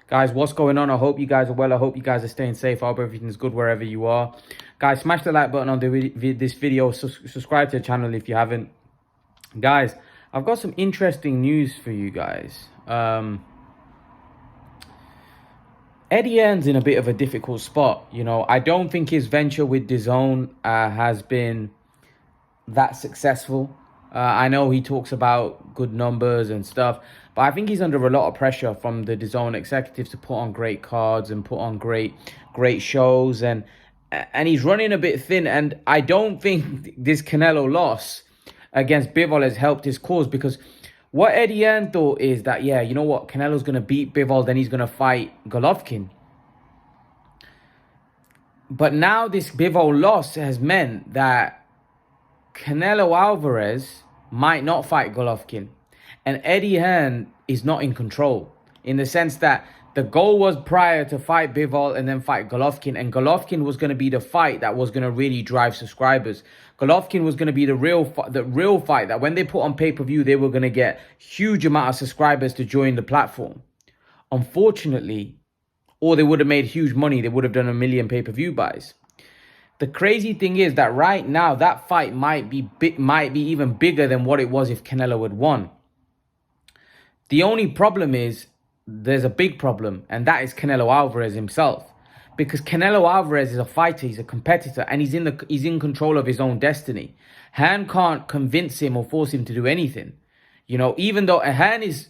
Guys, what's going on? I hope you guys are well. I hope you guys are staying safe. I hope everything's good wherever you are. Guys, smash the like button on this video. Subscribe to the channel if you haven't. Guys, I've got some interesting news for you guys. Eddie Hearn's in a bit of a difficult spot. You know, I don't think his venture with DAZN has been that successful. I know he talks about good numbers and stuff, but I think he's under a lot of pressure from the DAZN executives to put on great cards and put on great shows, and he's running a bit thin. And I don't think this Canelo loss against Bivol has helped his cause, because what Eddie Hearn thought is that, yeah, you know what, Canelo's going to beat Bivol, then he's going to fight Golovkin. But now this Bivol loss has meant that Canelo Alvarez might not fight Golovkin. And Eddie Hearn is not in control, in the sense that the goal was prior to fight Bivol and then fight Golovkin. And Golovkin was going to be the fight that was going to really drive subscribers. Golovkin was going to be the real fight that when they put on pay-per-view, they were going to get huge amount of subscribers to join the platform. Unfortunately, or they would have made huge money. They would have done 1 million pay-per-view buys. The crazy thing is that right now, that fight might be even bigger than what it was if Canelo had won. The only problem is, there's a big problem, and that is Canelo Alvarez himself. Because Canelo Alvarez is a fighter, he's a competitor, and he's in control of his own destiny. Hearn can't convince him or force him to do anything. You know, even though Hearn is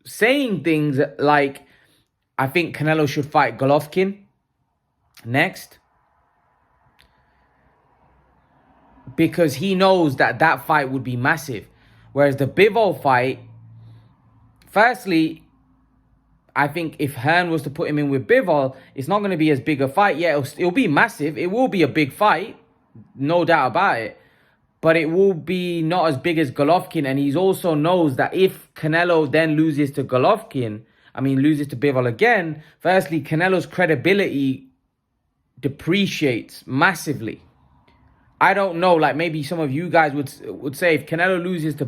saying things like, I think Canelo should fight Golovkin next, because he knows that fight would be massive. Whereas the Bivol fight, firstly, I think if Hearn was to put him in with Bivol, it's not going to be as big a fight. Yeah, it'll be massive. It will be a big fight, no doubt about it. But it will be not as big as Golovkin. And he also knows that if Canelo then loses to Golovkin, loses to Bivol again, firstly, Canelo's credibility depreciates massively. I don't know, like maybe some of you guys would say if Canelo loses to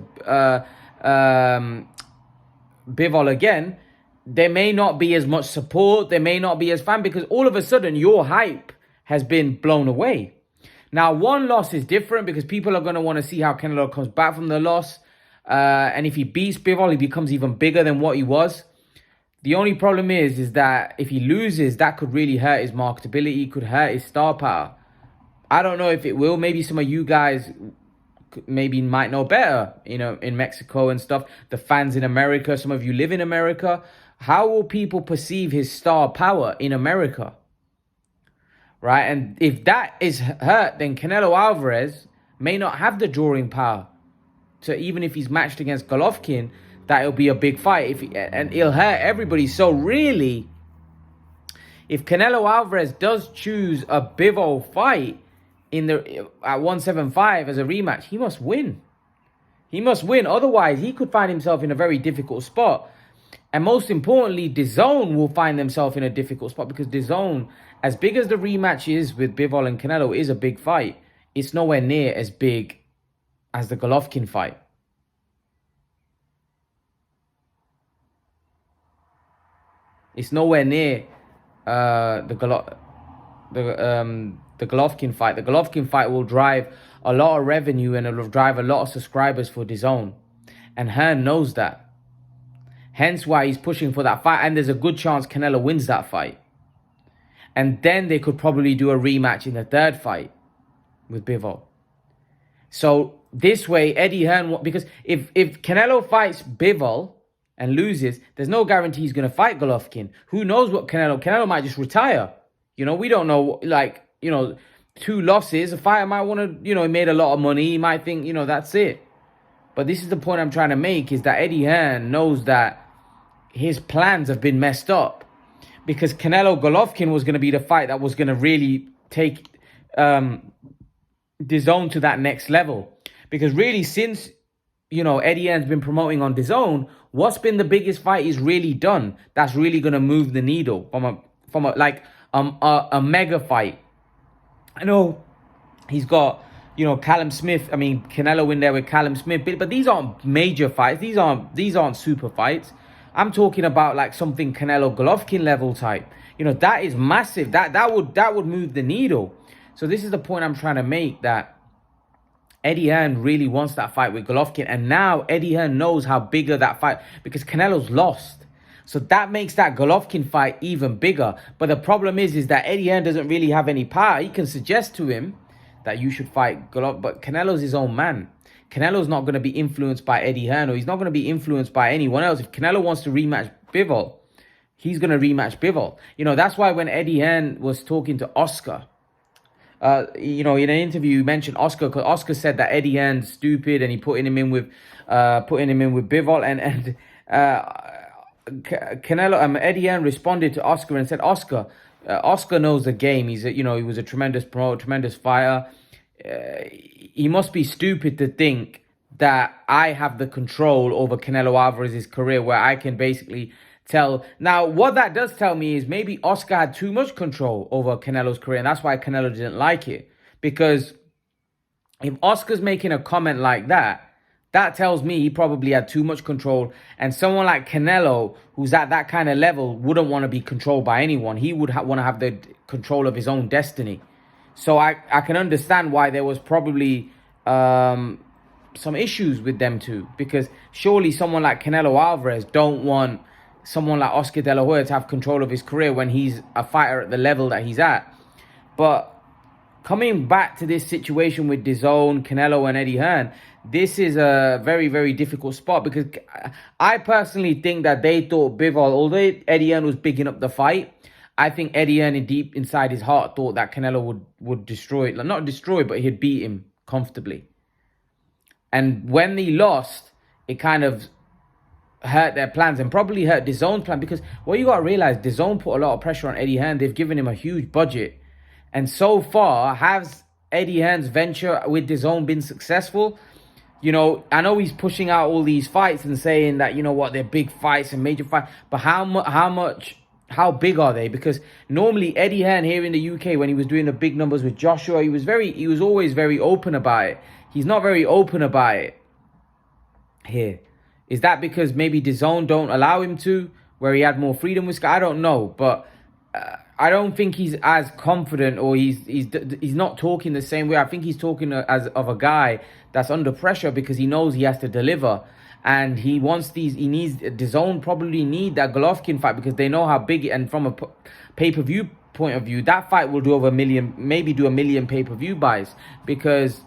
Bivol again, there may not be as much support, there may not be as fan, because all of a sudden your hype has been blown away. Now, one loss is different because people are going to want to see how Canelo comes back from the loss. And if he beats Bivol, he becomes even bigger than what he was. The only problem is that if he loses, that could really hurt his marketability, could hurt his star power. I don't know if it will. Maybe some of you guys might know better, you know, in Mexico and stuff. The fans in America, some of you live in America. How will people perceive his star power in America? Right? And if that is hurt, then Canelo Alvarez may not have the drawing power. So even if he's matched against Golovkin, that'll be a big fight. And it'll hurt everybody. So really, if Canelo Alvarez does choose a Bivol fight at 175 as a rematch, he must win. He must win. Otherwise, he could find himself in a very difficult spot. And most importantly, DAZN will find themselves in a difficult spot, because DAZN, as big as the rematch is with Bivol and Canelo, is a big fight. It's nowhere near as big as the Golovkin fight. It's nowhere near the Golovkin fight. The Golovkin fight will drive a lot of revenue and it will drive a lot of subscribers for DAZN. And Hearn knows that. Hence why he's pushing for that fight. And there's a good chance Canelo wins that fight. And then they could probably do a rematch in the third fight with Bivol. So this way, Eddie Hearn, because if Canelo fights Bivol and loses, there's no guarantee he's going to fight Golovkin. Who knows what Canelo might just retire. You know, we don't know, like, you know, 2 losses. A fighter might want to, you know, he made a lot of money. He might think, you know, that's it. But this is the point I'm trying to make, is that Eddie Hearn knows that his plans have been messed up. Because Canelo Golovkin was going to be the fight that was going to really take DAZN to that next level. Because really, since, you know, Eddie Hearn's been promoting on DAZN, what's been the biggest fight he's really done that's really going to move the needle from a mega fight? I know he's got, you know, Callum Smith. I mean, Canelo in there with Callum Smith, but these aren't major fights. These aren't super fights. I'm talking about like something Canelo Golovkin level type. That is massive. That would move the needle. So this is the point I'm trying to make, that Eddie Hearn really wants that fight with Golovkin. And now Eddie Hearn knows how bigger that fight, because Canelo's lost. So that makes that Golovkin fight even bigger. But the problem is that Eddie Hearn doesn't really have any power. He can suggest to him that you should fight Golovkin, but Canelo's his own man. Canelo's not going to be influenced by Eddie Hearn, or he's not going to be influenced by anyone else. If Canelo wants to rematch Bivol, he's going to rematch Bivol. That's why when Eddie Hearn was talking to Oscar, in an interview, you mentioned Oscar, because Oscar said that Eddie Hearn's stupid and he putting him in with Bivol, and Canelo, Eddie Hearn responded to Oscar and said, Oscar knows the game. He was a tremendous promoter, tremendous fighter. He must be stupid to think that I have the control over Canelo Alvarez's career, where I can basically tell. Now, what that does tell me is maybe Oscar had too much control over Canelo's career, and that's why Canelo didn't like it. Because if Oscar's making a comment like that, that tells me he probably had too much control. And someone like Canelo, who's at that kind of level, wouldn't want to be controlled by anyone. He would want to have the control of his own destiny. So I can understand why there was probably some issues with them two. Because surely someone like Canelo Alvarez don't want someone like Oscar De La Hoya to have control of his career when he's a fighter at the level that he's at. But coming back to this situation with DAZN, Canelo and Eddie Hearn, this is a very, very difficult spot, because I personally think that they thought Bivol, although Eddie Hearn was bigging up the fight, I think Eddie Hearn deep inside his heart thought that Canelo would destroy it. Not destroy, but he'd beat him comfortably. And when he lost, it kind of hurt their plans, and probably hurt DAZN's plan, because what you got to realize, DAZN put a lot of pressure on Eddie Hearn. They've given him a huge budget. And so far, has Eddie Hearn's venture with DAZN been successful? I know he's pushing out all these fights and saying that, they're big fights and major fights. But how big are they? Because normally Eddie Hearn here in the UK, when he was doing the big numbers with Joshua, he was always very open about it. He's not very open about it here. Is that because maybe DAZN don't allow him to, where he had more freedom with Sky? I don't know, but I don't think he's as confident, or he's not talking the same way. I think he's talking as of a guy that's under pressure, because he knows he has to deliver, and he needs DAZN probably need that Golovkin fight, because they know how big it, and from a pay-per-view point of view, that fight will do over 1 million, maybe do 1 million pay-per-view buys, because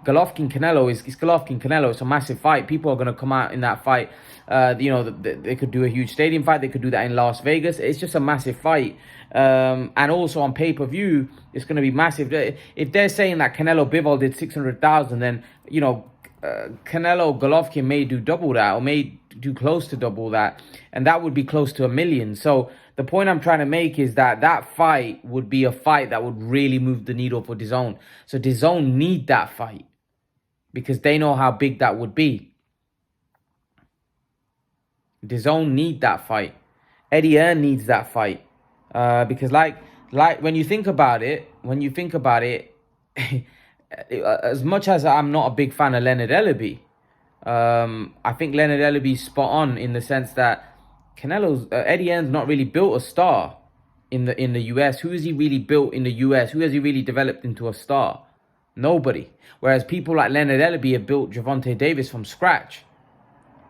Golovkin Canelo is Golovkin Canelo. It's a massive fight. People are going to come out in that fight. They could do a huge stadium fight. They could do that in Las Vegas. It's just a massive fight. And also on pay-per-view, it's going to be massive. If they're saying that Canelo Bivol did 600,000, then, Canelo Golovkin may do double that, or may do close to double that. And that would be close to 1 million. So the point I'm trying to make is that fight would be a fight that would really move the needle for DAZN. So DAZN need that fight, because they know how big that would be. DAZN need that fight. Eddie Hearn needs that fight. Because like when you think about it, as much as I'm not a big fan of Leonard Ellaby, I think Leonard Ellaby's spot on in the sense that Eddie Hearn's not really built a star in the US. Who has he really built in the US? Who has he really developed into a star? Nobody. Whereas people like Leonard Ellaby have built Gervonta Davis from scratch.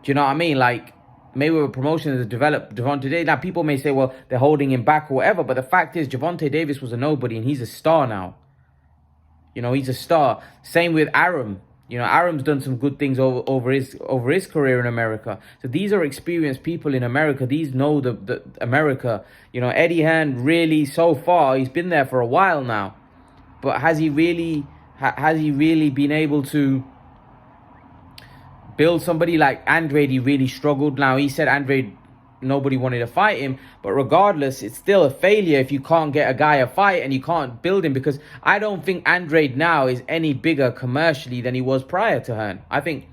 Do you know what I mean? Like, Mayweather Promotions has developed Gervonta Davis. Now, people may say, well, they're holding him back or whatever. But the fact is, Gervonta Davis was a nobody, and he's a star now. He's a star. Same with Arum. Arum's done some good things over his career in America. So these are experienced people in America. These know the America. Eddie Hearn really, so far, he's been there for a while now. But has he really been able to build somebody like Andrade? He really struggled. Now, he said Andrade, nobody wanted to fight him, but regardless, it's still a failure if you can't get a guy a fight and you can't build him, because I don't think Andrade now is any bigger commercially than he was prior to Hearn. I think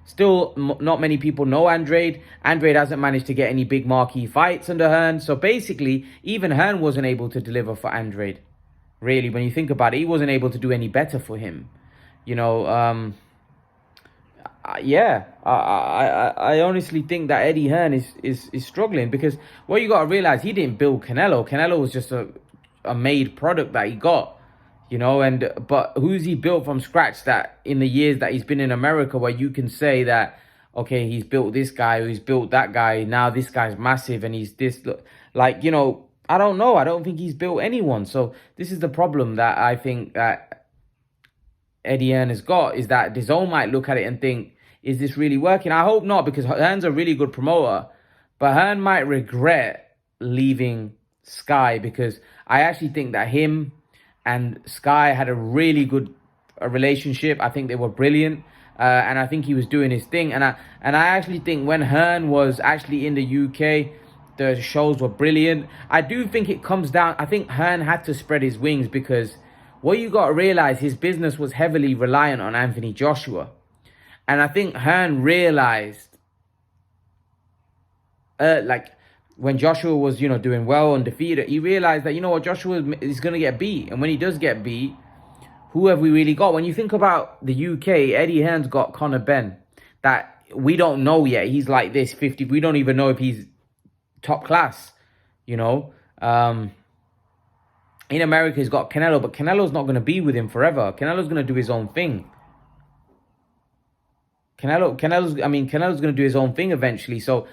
still not many people know Andrade. Andrade hasn't managed to get any big marquee fights under Hearn, so basically even Hearn wasn't able to deliver for Andrade. Really, when you think about it, he wasn't able to do any better for him. yeah, I honestly think that Eddie Hearn is struggling because what you got to realize, he didn't build Canelo. Canelo was just a made product that he got, and but who's he built from scratch that in the years that he's been in America where you can say that, okay, he's built this guy, or he's built that guy, now this guy's massive and he's this, like, I don't know. I don't think he's built anyone. So this is the problem that I think that Eddie Hearn has got, is that DAZN might look at it and think, is this really working? I hope not, because Hearn's a really good promoter. But Hearn might regret leaving Sky, because I actually think that him and Sky had a really good relationship. I think they were brilliant. And I think he was doing his thing. And I actually think when Hearn was actually in the UK, the shows were brilliant. I do think it comes down, I think Hearn had to spread his wings, because what you got to realize, his business was heavily reliant on Anthony Joshua. And I think Hearn realized, like, when Joshua was, doing well, undefeated, he realized that, Joshua is going to get beat. And when he does get beat, who have we really got? When you think about the UK, Eddie Hearn's got Conor Benn, that we don't know yet. He's like this, 50. We don't even know if he's top class, in America, he's got Canelo, but Canelo's not going to be with him forever. Canelo's going to do his own thing. Canelo's going to do his own thing eventually. So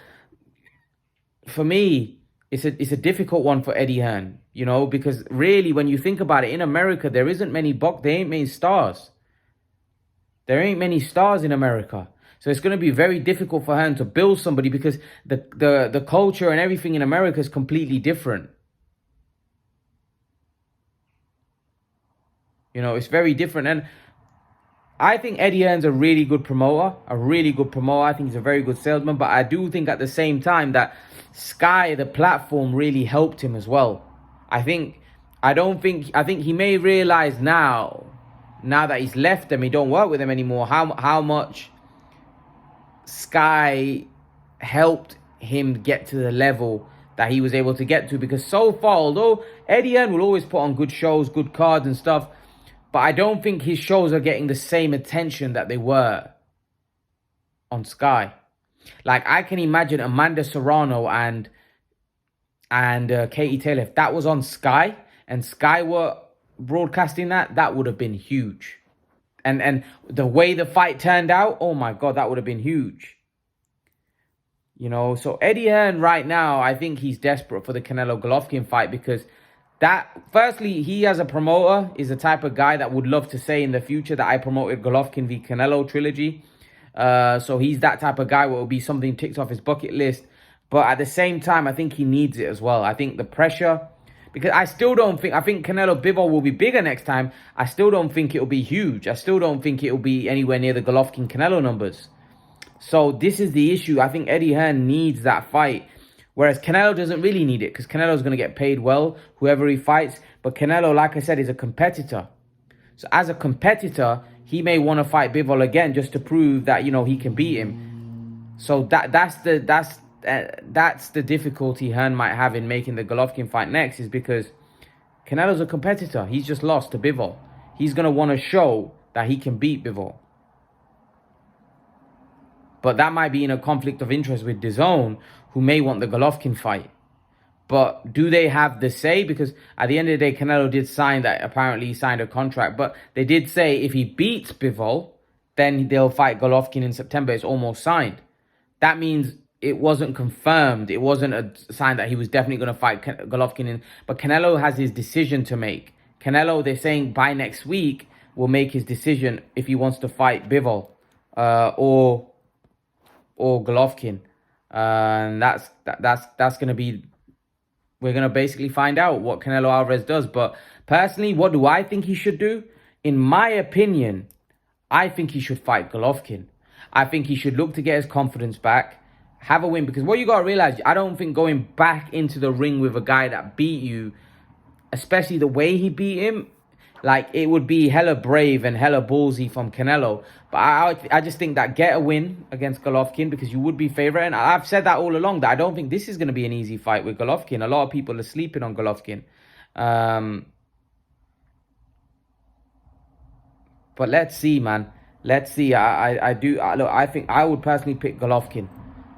for me, it's a difficult one for Eddie Hearn, because really, when you think about it, in America, there isn't many there ain't many stars. There ain't many stars in America. So it's going to be very difficult for Hearn to build somebody, because the culture and everything in America is completely different. It's very different. And I think Eddie Hearn's a really good promoter. I think he's a very good salesman. But I do think at the same time that Sky, the platform, really helped him as well. I think he may realize now that he's left them, he don't work with them anymore, how much Sky helped him get to the level that he was able to get to. Because so far, although Eddie Hearn will always put on good shows, good cards and stuff, but I don't think his shows are getting the same attention that they were on Sky. Like, I can imagine Amanda Serrano and Katie Taylor, if that was on Sky and Sky were broadcasting that would have been huge. And the way the fight turned out, oh my God, that would have been huge. So Eddie Hearn right now, I think he's desperate for the Canelo Golovkin fight, because firstly, he as a promoter is the type of guy that would love to say in the future that I promoted Golovkin v Canelo trilogy. So he's that type of guy where it will be something ticked off his bucket list. But at the same time, I think he needs it as well. I think the pressure, because I think Canelo Bivol will be bigger next time. I still don't think it will be huge. I still don't think it will be anywhere near the Golovkin Canelo numbers. So this is the issue. I think Eddie Hearn needs that fight. Whereas Canelo doesn't really need it, because Canelo's going to get paid well, whoever he fights. But Canelo, like I said, is a competitor. So as a competitor, he may want to fight Bivol again just to prove that, he can beat him. So that's the difficulty Hearn might have in making the Golovkin fight next, is because Canelo's a competitor. He's just lost to Bivol. He's going to want to show that he can beat Bivol. But that might be in a conflict of interest with DAZN, who may want the Golovkin fight. But do they have the say? Because at the end of the day, Canelo did sign that. Apparently, he signed a contract. But they did say if he beats Bivol, then they'll fight Golovkin in September. It's almost signed. That means it wasn't confirmed. It wasn't a sign that he was definitely going to fight Golovkin. But Canelo has his decision to make. Canelo, they're saying by next week, will make his decision if he wants to fight Bivol or Golovkin. And that's going to be, we're going to basically find out what Canelo Alvarez does. But personally, what do I think he should do? In my opinion, I think he should fight Golovkin. I think he should look to get his confidence back, have a win. Because what you got to realize, I don't think going back into the ring with a guy that beat you, especially the way he beat him, like, it would be hella brave and hella ballsy from Canelo. But I just think that get a win against Golovkin, because you would be favorite. And I've said that all along, that I don't think this is going to be an easy fight with Golovkin. A lot of people are sleeping on Golovkin. But let's see, man. let's see. Look, I think I would personally pick Golovkin.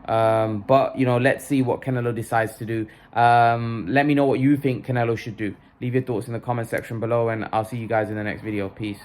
But, you know, let's see what Canelo decides to do. Let me know what you think Canelo should do. Leave your thoughts in the comment section below, and I'll see you guys in the next video. Peace.